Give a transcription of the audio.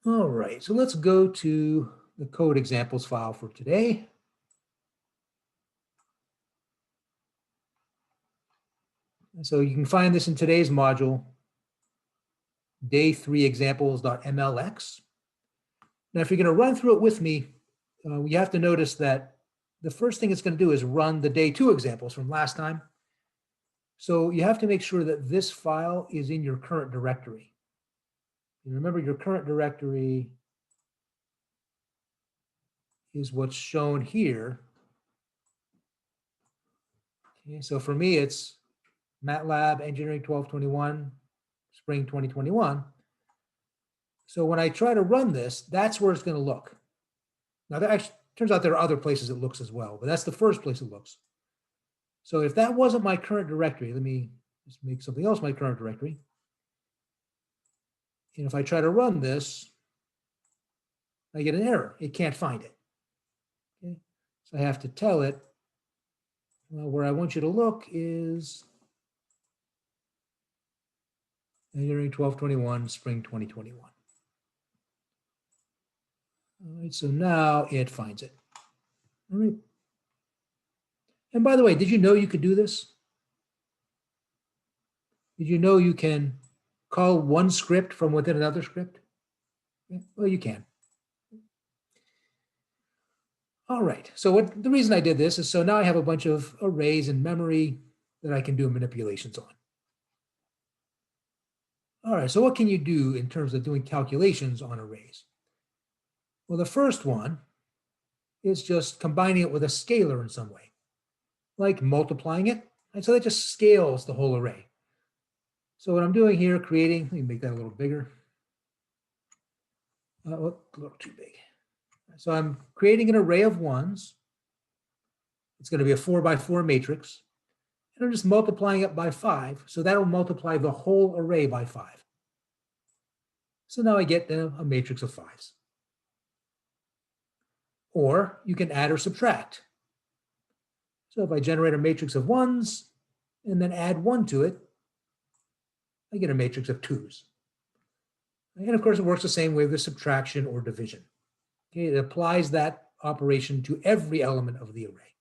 All right, so let's go to the code examples file for today. So you can find this in today's module, day3examples.mlx. Now, if you're going to run through it with me, you have to notice that the first thing it's going to do is run the day 2 examples from last time. So you have to make sure that this file is in your current directory. And remember, your current directory is what's shown here. Okay, so for me, it's MATLAB Engineering 1221, Spring 2021. So when I try to run this, that's where it's going to look. Now, that actually turns out there are other places it looks as well, but that's the first place it looks. So if that wasn't my current directory, let me just make something else my current directory. And if I try to run this, I get an error. It can't find it. Okay? So I have to tell it, well, where I want you to look is Engineering 1221, Spring 2021. All right, so now it finds it. All right. And by the way, did you know you could do this? Did you know you can call one script from within another script? Yeah, well, you can. All right, so the reason I did this is so now I have a bunch of arrays in memory that I can do manipulations on. All right, so what can you do in terms of doing calculations on arrays? Well, the first one is just combining it with a scalar in some way, like multiplying it. And so that just scales the whole array. So what I'm doing here, creating, let me make that a little bigger. A little too big. So I'm creating an array of ones. It's going to be a 4x4 matrix. And I'm just multiplying it by 5. So that'll multiply the whole array by 5. So now I get a matrix of 5s. Or you can add or subtract. So if I generate a matrix of 1s and then add 1 to it, I get a matrix of 2s. And of course, it works the same way with subtraction or division. Okay, it applies that operation to every element of the array.